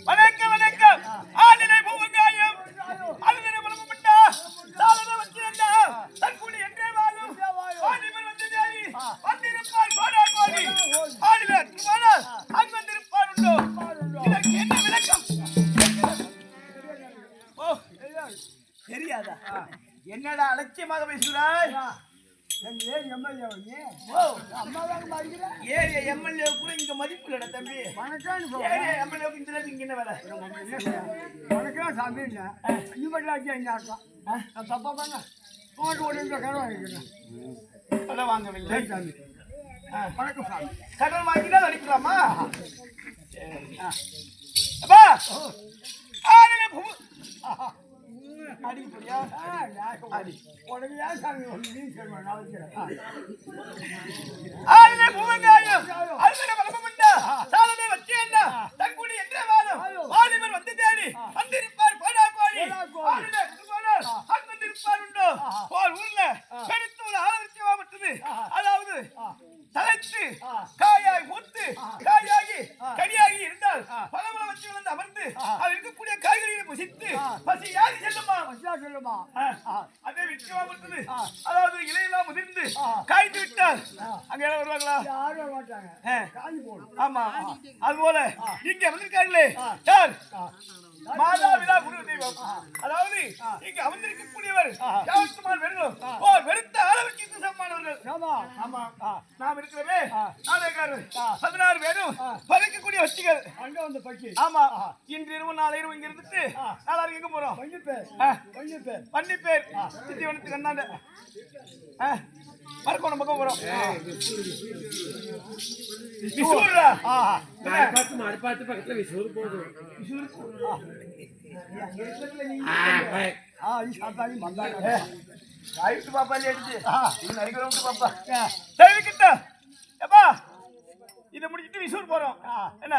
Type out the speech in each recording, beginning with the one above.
வணக்கம் வணக்கம். ஆளிலை பூவங்காயம் அழுதின பலமுண்டா சாலன வச்சிருந்தா தன்குடி என்றே வாழும் ஆதிபர் வந்து தேவி வந்திருப்பார் கோடா கோடி ஆளிலை குமாரா அங்க வந்திருப்பார் உண்டோ. இதற்கு என்ன விளக்கம்? ஓ தெரியாதா? என்னடா அலட்சியமாக பேசுகிறாய்? ஏரியா எம்எல்ஏ கூட இங்க மதிப்பு இல்லடா தம்பி. ஏரியா எம்எல்ஏ இந்த இங்க என்ன வேலை? வணக்கம் சாமி. நீ மட்டும் ஆச்சு எங்க அர்த்தம் தப்பா பண்ண போட்டு ஓடி கடன் வாங்கிக்கிறேன். கடன் வாங்கவில்லை சாமி. வணக்கம் சாமி. கடன் வாங்கினா அடிக்கலாமா? அப்பா ஆளிலே பூ அடிப்படியா அடி உடனே ஏன் சாமி நீ சொல்லுவேன் ஆளிலே பூவங்காயம் அழுதின பலமுண்டா சாலனை வச்சிருந்தா தன்குடி என்றே வாழும் ஆதிபர் வந்து தேடி வந்திருப்பார் கோடா கோடி ஆளிலே குமாரர் அங்க வந்திருப்பார் உண்டோ. போல் ஊர்ல பெருத்து ஒரு ஆலோசியமாப்பட்டது. அதாவது தலைத்து காயாய் மூத்து காயாகி கனியாகி இருந்தால் பலமல வச்சு வந்து அமர்ந்து அது இருக்கக்கூடிய காய்கறிகளை புசித்து பசி யாரு செல்லுமா சொல்லுமா அதே விற்கமாப்பட்டது. அதாவது இலையெல்லாம் முதிர்ந்து காய்த்து விட்டால் அங்க யாரும் வருவாங்களா? யாரும் வர மாட்டாங்க. காய் போடும். ஆமா அது போல இங்க வந்திருக்காங்களே யார்? மாதாவிதா குரு தெய்வம். அதாவது இங்க அமர்ந்திருக்கக்கூடியவர் யாவத்துமால் வெறும் ஓர் வெறுத்த அளவுக்கு இந்த சம்மானவர்கள். ஆமா நாம் இருக்கிறவே நாடகாரர் 16 பேரும் பறக்கக்கூடிய வச்சிகள் அங்க வந்து பக்கி. ஆமா இன்று இரவு நாளை இரவு இங்க இருந்துட்டு நாளைக்கு எங்க போறோம்? பண்ணி பேர் சித்திவனத்துக்கு அண்ணாண்ட மரக்கோணம் பக்கம் போறோம். விசூரா மறுபாட்டு பக்கத்துல விசூர் போதும். பாப்பா பாப்பா தெரிவிக்கிட்ட எப்பா இதை முடிச்சிட்டு விசூர் போறோம். என்ன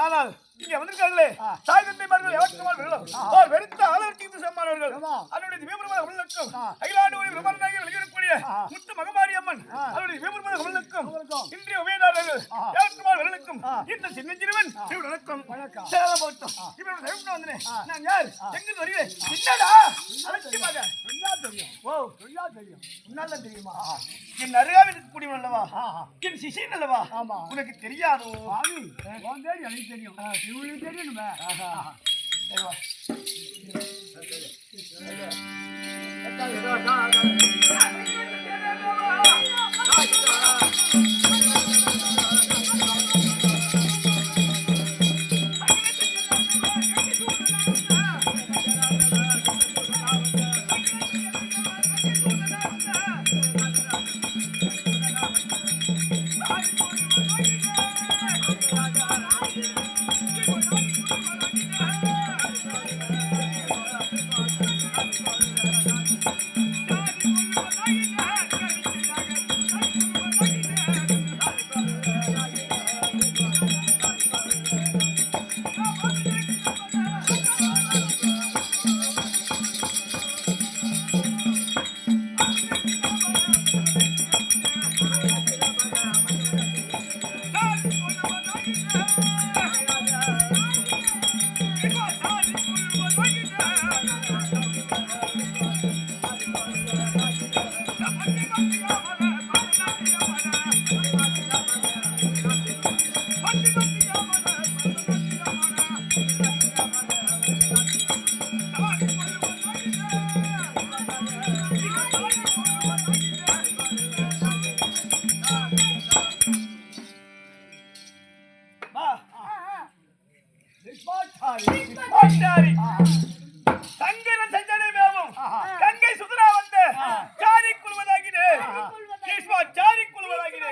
ஆனால் இங்க வந்திருக்காங்களே தாய் தந்தைமார்கள் எவற்றுமால் வெறுத்த அளவிற்கு இந்த சம்மானவர்கள் அதனுடைய திவ்யபெருமாள் அமலக்கும் அகிலாண்டோடி பிரபலனாகி வெளியிடக்கூடிய முத்து மகமாரி அம்மன் அதனுடைய திவ்யபெருமாள் அமலக்கும் இன்றைய உபயதாரர்கள் எவற்றுமால் வெள்ளக்கும் இந்த சின்னஞ்சிறுவன் வணக்கம் சேலம் போட்டோம். இப்ப வந்தேன் நான் யார் எங்கிருந்து வருகிறேன்? என்னடா அலட்சியமாக ஓ சொன்னா தெரியும் உன்னால தெரியுமா என் அருகாவில் இருக்கக்கூடியவன் அல்லவா என் சிஷியன் அல்லவா ஆமா. உனக்கு தெரியாதோ சாமி உன் பேர் எனக்கு தெரியும் இவனுக்கு தெரியணுமே தேவா. சங்கரன் செஞ்சடை மேவும் கங்கை சுதரா வந்து சாரி குழுவதாகினே சாரி குழுவதாகினே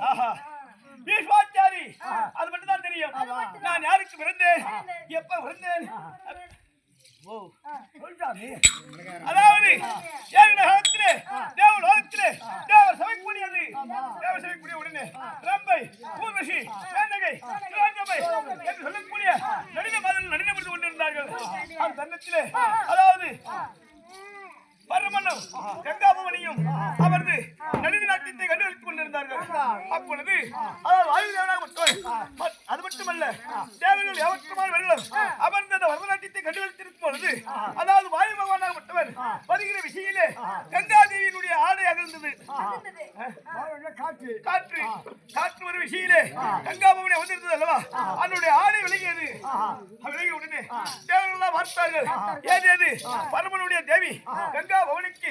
ஆஹா பீஷ்மாச்சாரி அது மட்டும் தான் தெரியும் நான் யாருக்கு பிறந்தேன் எப்ப பிறந்தேன் அதாவது ஏகனகத்திலே தேவலோகத்திலே தேவர் சபைக்கூடியது தேவர் சபைக்கூடிய உடனே ரம்பை ஊர்வசி மேனகை சிவகங்கை என்று சொல்லக்கூடிய நடின மதன் நடினப்படுத்திக் கொண்டிருந்தார்கள் அந்த தருணத்திலே அதாவது பரமனும் கங்காபவனியும் அமர்ந்து நளினி நாட்டியத்தை கண்டுகளித்துக் கொண்டிருந்தார்கள் அப்பொழுது அதாவது வாயு தேவனாக மட்டும் அது மட்டுமல்ல தேவர்கள் எவற்றுமால் வருகளும் அமர்ந்து அந்த வரதநாட்டியத்தை கண்டுகளித்திருக்கும் பொழுது அதாவது வாயு பகவானாக மட்டுவர் வருகிற விஷயிலே கங்காதேவியினுடைய ஆடை அகழ்ந்தது காற்று காற்று ஒரு விஷயிலே கங்காபவனி அமர்ந்திருந்தது அல்லவா அதனுடைய ஆடை விலகியது விலகிய உடனே தேவர்கள் பார்த்தார்கள் ஏது பரமனுடைய தேவி கங்கா பவனிக்கு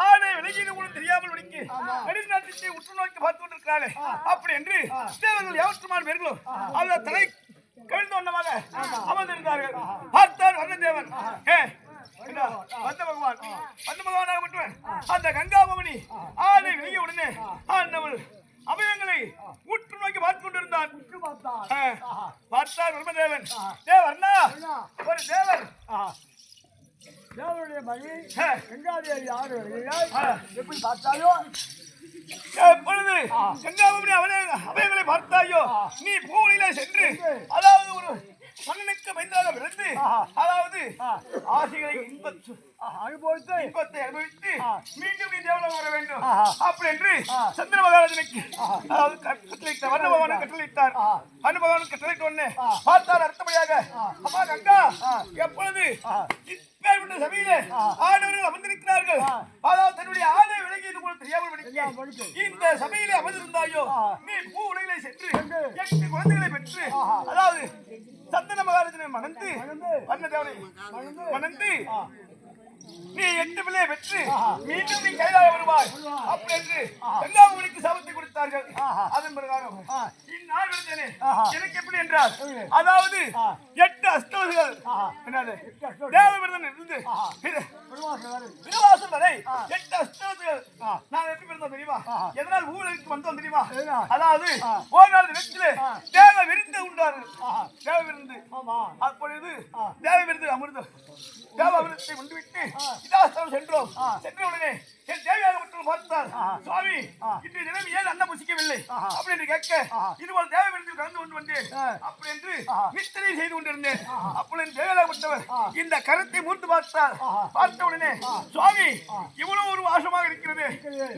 ஆடை விலகியது கூட தெரியாமல் விடுக்கி நடுநாட்டத்தை உற்று நோக்கி பார்த்து கொண்டிருக்கிறார்கள் அப்படி என்று தேவர்கள் எவற்றுமான் பேர்களும் அந்த தலை கவிழ்ந்த ஒண்ணமாக அமர்ந்திருந்தார்கள் பார்த்தார் வந்ததேவன் வந்த பகவானாக மட்டும் அந்த கங்கா பவனி ஆடை விலகிய உடனே ஆண்டவள் அபயங்களை உற்று நோக்கி பார்த்து கொண்டிருந்தான் பார்த்தார் பிரம்மதேவன் தேவர்ணா ஒரு தேவர் தேவனுடைய மகி கங்காதேவி ஆறு எப்படி பார்த்தாயோ எப்பொழுது கங்காபுரி அபயங்களை பார்த்தாயோ நீ பூனிலே சென்று அதாவது ஒரு மன்னனுக்கு மைந்தாக பிறந்து அதாவது ஆசைகளை இன்பத்தை அனுபவித்து மீண்டும் நீ தேவலோகம் வர வேண்டும் அப்படி என்று சந்திர மகாராஜனுக்கு அதாவது கட்டளையிட்டார் வர்ண பகவானும் கட்டளையிட்டார் வர்ண பகவானும் கட்டளையிட்ட உடனே பார்த்தார் அர்த்தப்படியாக அம்மா கங்கா எப்பொழுது சபையிலே ஆடவர்கள் அமர்ந்திருக்கிறார்கள் அதாவது தன்னுடைய ஆடை விலகியது போல தெரியாமல் இந்த சபையிலே அமர்ந்திருந்தாயோ நீ பூ உலகிலே சென்று 8 குழந்தைகளை பெற்று அதாவது சந்தன மகாராஜனை மணந்து வர்ணதேவனை மணந்து நீ 8 பிள்ளையை பெற்று மீண்டும் நீ கைலாய வருவாய் அப்படி என்று கங்காபுரிக்கு சாபத்தை கொடுத்தார்கள் அதன் பிரகாரம் இந்நாள் விழுந்தேனே எனக்கு எப்படி என்றால் அதாவது 8 அஸ்தவர்கள் என்னது தேவவிரதன் இருந்து விருவாசம் வரை 8 அஸ்தவர்கள் நான் எப்படி பிறந்தோம் தெரியுமா எதனால் ஊழலுக்கு வந்தோம் தெரியுமா அதாவது ஒரு நாள் தினத்திலே தேவ விருந்து உண்டார்கள் தேவ விருந்து அப்பொழுது தேவ விருந்து அமிர்தம் தேவ அமிர்தத்தை உண்டுவிட்டு இதாஸ்தவம் சென்றோம் சென்ற உடனே என் தேவையாக மட்டும் பார்த்தால் சுவாமி இன்றைய தினம் ஏன் அன்னம் புசிக்கவில்லை அப்படி என்று கேட்க இதுபோல் தேவை விருந்தில் கலந்து கொண்டு வந்தேன் அப்படி என்று நித்திரை செய்து கொண்டிருந்தேன் அப்பொழுது தேவையாக விட்டவர் இந்த கருத்தை மூன்று பார்த்தார் பார்த்த உடனே சுவாமி இவ்வளவு ஒரு வாசமாக இருக்கிறது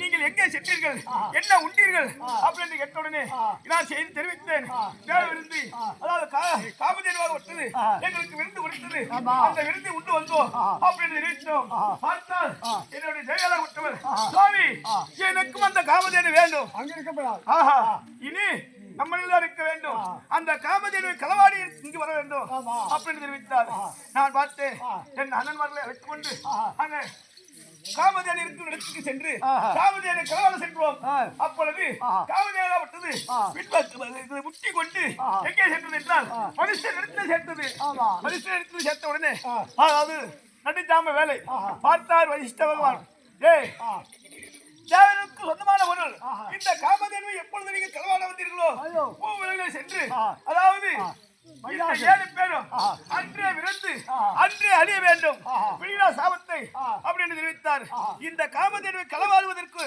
நீங்கள் எங்கே சென்றீர்கள் என்ன உண்டீர்கள் அப்படி என்று கேட்ட உடனே நான் செய்து தெரிவித்தேன் தேவை விருந்து அதாவது காமதேனுவாக விட்டது எங்களுக்கு விருந்து கொடுத்தது அந்த விருந்து உண்டு வந்தோம் அப்படின்னு நினைத்தோம். பார்த்தால் என்னுடைய ஜெயலலிதா விட்டவர் சுவாமி எனக்கும் அந்த காமதேனு வேண்டும். அங்க இருக்கப்படாது. ஆஹா இனி நம்மளெல்லாம் இருக்க வேண்டும். அந்த காமதேனுவை களவாடி இங்கு வர வேண்டும் அப்படின்னு தெரிவித்தார். நான் பார்த்தேன் என் அண்ணன்மார்களை அழைத்துக் கொண்டு அங்க காமதேனு இருக்கும் இடத்துக்கு சென்று காமதேனை களவாட சென்றோம். அப்பொழுது காமதேனா விட்டது முட்டி கொண்டு எங்கே சென்றது என்றால் மனுஷன் இடத்துல சேர்த்தது. மனுஷன் இடத்துல சேர்த்த உடனே அதாவது நடுஞ்சாம வேலை பார்த்தார் வசிஷ்ட பகவான். ஏய் தேவனுக்கு சொந்தமான பொருள் இந்த காமதேனுவை எப்பொழுது நீங்க களவாட வந்தீர்களோ பூவிலே சென்று அதாவது 7 பேரும் அன்றே விருந்து அன்றே அழிய வேண்டும் பிடிடா சாபத்தை அப்படின்னு தெரிவித்தார். இந்த காமதேனுவை களவாடுவதற்கு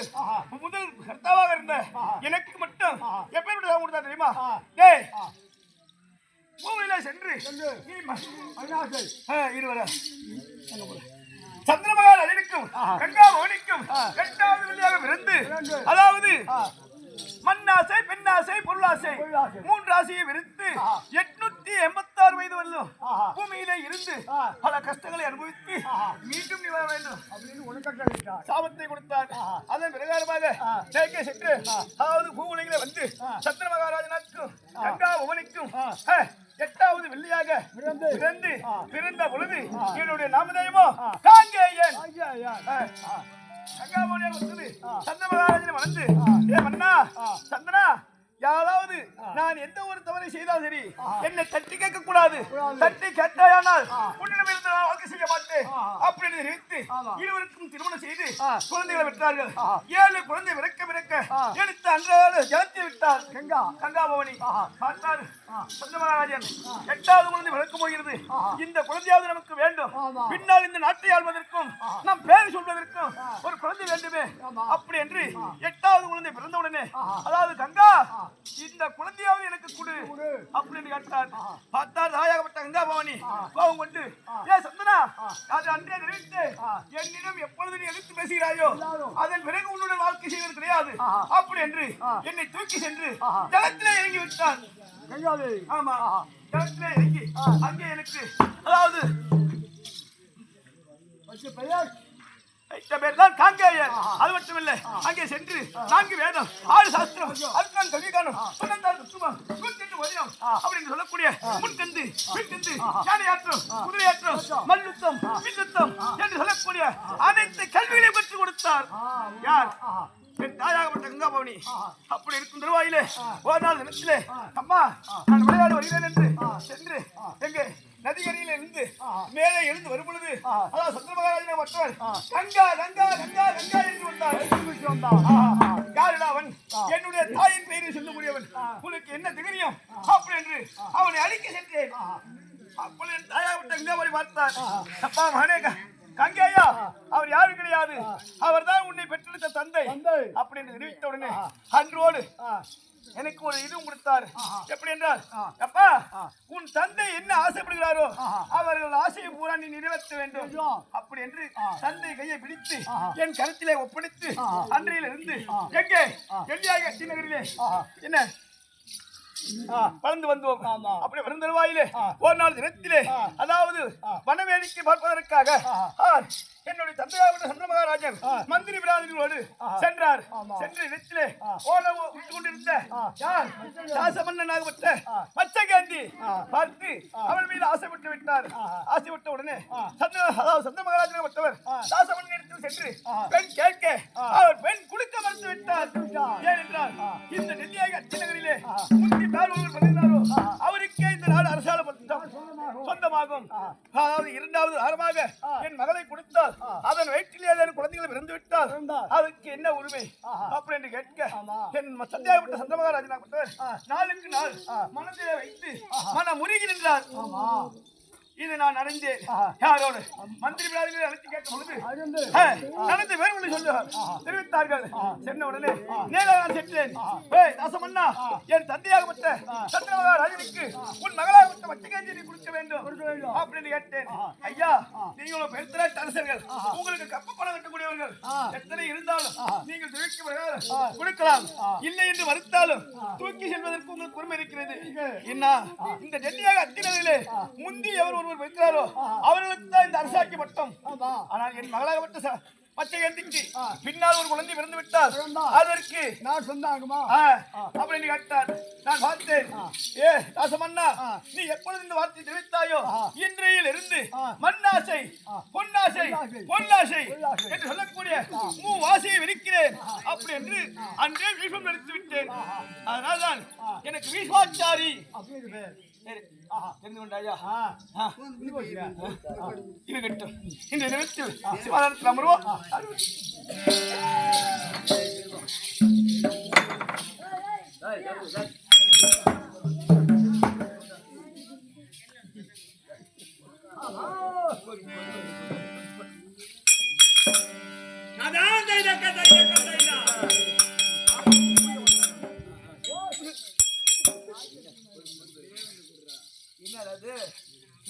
முதல் கர்த்தாவாக இருந்த எனக்கு மட்டும் எப்பேற்பட்ட சாபம் கொடுத்தா தெரியுமா? டேய் பூவிலே சென்று இருவர சந்திரமகால் அழிக்கும் கங்கா மோனிக்கும் 8வது வில்லியாக விருந்து அதாவது மண்ணாசை பெண்ணாசை பொருளாசை 3 ஆசையை விரித்து 886 வயது வரலும் பூமியிலே இருந்து பல கஷ்டங்களை அனுபவித்து மீண்டும் நீ வர வேண்டும் அப்படின்னு உனக்கு சாபத்தை கொடுத்தார். அதன் பிரகாரமாக ஜெயிக்க சென்று அதாவது பூவுலகிலே வந்து சந்திர மகாராஜனுக்கும் கங்கா பவனிக்கும் 8வது வெள்ளியாக பிறந்த பொழுது என்னுடைய நாமதேயமோ காங்கேயன். கங்காமோனியாக வந்தது சந்திர மகாராஜனை வளர்ந்து ஏ மன்னா சந்தனா யாராவது நான் எந்த ஒரு தவறை செய்தால் சரி என்னை தட்டி கேட்க கூடாது. தட்டி கேட்டாயானால் உன்னிடமிருந்து நான் வாழ்க்கை செய்ய மாட்டேன் அப்படின்னு நினைத்து இருவருக்கும் திருமணம் செய்து குழந்தைகளை பெற்றார்கள். 7 குழந்தை விறக்க எடுத்து அன்றாட ஜலத்தை விட்டார் கங்கா பவனி. பார்த்தார் சந்திரமகாராஜன் 8வது குழந்தை பிறக்கப் போகிறது. இந்த குழந்தையாவது நமக்கு வேண்டும். பின்னால் இந்த நாட்டை ஆள்வதற்கும் நம் பேர் சொல்வதற்கும் ஒரு குழந்தை வேண்டுமே அப்படி என்று 8வது குழந்தை பிறந்தவுடனே அதாவது கங்கா இந்த குழந்தையாவது எனக்கு கொடு அப்படின்னு கேட்டார். பார்த்தார் தாயாகப்பட்ட கங்கா பவானி கோபம் கொண்டு ஏ சந்தனா அது அன்றே தெரிவித்து என்னிடம் எப்பொழுது நீ எதிர்த்து பேசுகிறாயோ அதன் பிறகு உன்னுடன் வாழ்க்கை செய்வது கிடையாது அப்படி என்று என்னை தூக்கி சென்று ஜலத்திலே இறங்கி விட்டார். ஆமா ஜலத்திலே இறங்கி அங்கே எனக்கு அதாவது பேர் தான் காங்கேயன். அது மட்டுமில்லை அங்கே சென்று 4 வேதம் 6 சாஸ்திரம் அதுதான் கல்வி காணும் அப்படின்னு சொல்லக்கூடிய முன்கந்து பின்கந்து யானையாற்றம் குதிரையாற்றம் மல்யுத்தம் வில்லுத்தம் என்று சொல்லக்கூடிய அனைத்து கல்விகளையும் பெற்றுக் கொடுத்தார். யார்? என் தாயாகப்பட்ட கங்கா பவனி. அப்படி இருக்கும் தருவாயிலே ஒரு நாள் நினைச்சிலே அம்மா நான் விளையாடி வருகிறேன் என்று சென்று எங்கே நதிகரையில் இருந்து மேலே எழுந்து வரும் பொழுது அதாவது சந்திர மகாராஜனை மற்றவர் கங்கா கங்கா கங்கா கங்கா என்று வந்தார். யாருடா அவன்? என்னுடைய தாயின் பெயரை சொல்லக்கூடியவன். உனக்கு என்ன திகரியம் அப்படி என்று அவனை அழிக்க சென்றேன். அப்பொழுது என் தாயாகப்பட்ட கங்கா பவனி பார்த்தார். அப்பா மகனே கங்கையா அவர் யாரும் கிடையாது, அவர் தான் உன்னை பெற்றெடுத்த தந்தை அப்படின்னு தெரிவித்த உடனே அன்றோடு எனக்கு ஒரு இதுவும் கொடுத்தார். எப்படி என்றால் அப்பா உன் தந்தை என்ன ஆசைப்படுகிறாரோ அவர்கள் ஆசையை பூரா நீ நிறைவேற்ற வேண்டும் அப்படி என்று தந்தை கையை பிடித்து என் கருத்திலே ஒப்படைத்து அன்றையிலிருந்து எங்கே டெல்லியாக ஸ்ரீநகரிலே என்ன வளர்ந்து வந்தோம். அப்படி வருந்தருவாயிலே ஒரு நாள் தினத்திலே அதாவது வனவேடிக்கை பார்ப்பதற்காக என்னுடைய தந்தையாவிட்ட சந்திர மகாராஜன் மந்திரி பிராதிகளோடு சென்றார். சென்று இடத்திலே ஓலை விட்டு கொண்டிருந்த யார் தாசமன்னனாகப்பட்ட மச்சகாந்தி பார்த்து அவள் மீது ஆசைப்பட்டு விட்டார். ஆசைப்பட்ட உடனே சந்திர மகாராஜனாகப்பட்டவர் தாசமன்னன் இடத்தில் சென்று பெண் கேட்க அவர் பெண் கொடுக்க மறுத்து விட்டார். ஏனென்றால் இந்த டெல்லியாக அச்சநகரிலே முந்தி பேர் ஒருவர் பதினாரோ அவருக்கே இந்த நாடு அரசால சொந்தமாகும். அதாவது 2வது ஆரமாக என் மகளை கொடுத்தால் அதன் வயிற்றில் ஏதேனும் குழந்தைகள் பிறந்து விட்டால் அதற்கு என்ன உரிமை அப்படி என்று கேட்க என் சந்தியாகப்பட்ட சந்திர மகாராஜனாகப்பட்டவர் நாளுக்கு நாள் மனதிலே வைத்து மன முருகி நின்றார். இது நான் அறிந்தேன். யாரோடு மந்திரி பிராதிகளை அழைத்து கேட்ட பொழுது நடந்து வேறு சொல்லுவார் தெரிவித்தார்கள். சென்ன உடனே நேரா நான் சென்றேன். தாசமன்னா என் தந்தையாகப்பட்ட சந்திர மகாராஜனுக்கு உன் மகளாகப்பட்ட மச்சகாந்தியை கொடுக்க வேண்டும் அப்படின்னு கேட்டேன். ஐயா நீங்களும் பெருத்திராட்டு அரசர்கள் உங்களுக்கு கப்ப பணம் கட்டக்கூடிய பெரியவர்கள் எத்தனை இருந்தாலும் நீங்கள் கொடுக்கலாம். இல்லை என்று மறுத்தாலும் தூக்கி செல்வதற்கு உங்களுக்கு உரிமை இருக்கிறது. என்ன இந்த டெல்லியாக அத்தினதிலே முந்தி எவர் ஒருவர் இருக்கிறாரோ அவர்களுக்கு தான் இந்த அரசாட்சி பட்டம். ஆனால் என் மகளாகப்பட்ட பச்சையந்திக்கு பின்னால் ஒரு குழந்தை பிறந்து விட்டால் அதற்கு நான் சொந்தாகுமா அப்படின்னு கேட்டார். நான் பார்த்தேன். ஏ ராசமன்னா, நீ எப்பொழுது இந்த வார்த்தை தெரிவித்தாயோ இன்றையில் இருந்து மண்ணாசை பொன்னாசை பொன்னாசை என்று சொல்லக்கூடிய வாசையை விரிக்கிறேன் அப்படி என்று அன்றே வீழ்வம் எடுத்து விட்டேன். அதனால்தான் எனக்கு வீழ்வாச்சாரி தெரிந்து கொண்டாயா? இருக்கட்டும். இந்த நிமிஷத்தில் சிவாலயத்தில் அமர்வோம்.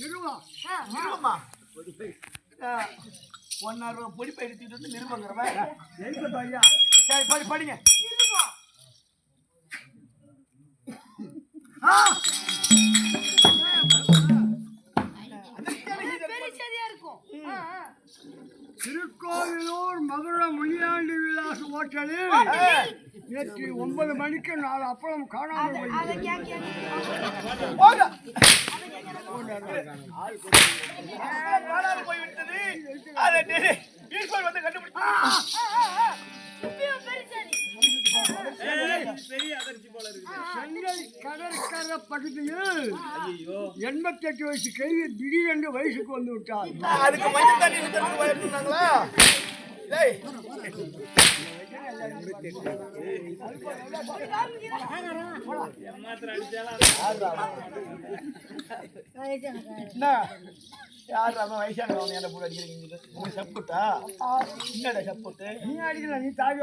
நிருபமா ஒன்னாயிரம் ரூபாய் பொடி எடுத்துட்டு வந்து நிருபங்கிறவன் சரி படிங்க. திருக்கோவிலூர் மதுரை முனியாண்டி விலாஸ் ஹோட்டலில் நேற்று 9 மணிக்கு 4 அப்பளம் காணாமல் போய்விட்டது. அதை வந்து கண்டுபிடிச்சு சென்னை கடற்கரை பகுதியில் 88 வயசு கைதி திடீரென்று வயசுக்கு வந்து விட்டார். அதுக்கு மஞ்சள் தண்ணி போயிருந்தாங்களா? வயசானவங்க என்ன போட்டு அடிக்கிறீங்க? சப்புட்டா என்னடா சப்புட்டு? நீ அடிக்கல, நீ தாய்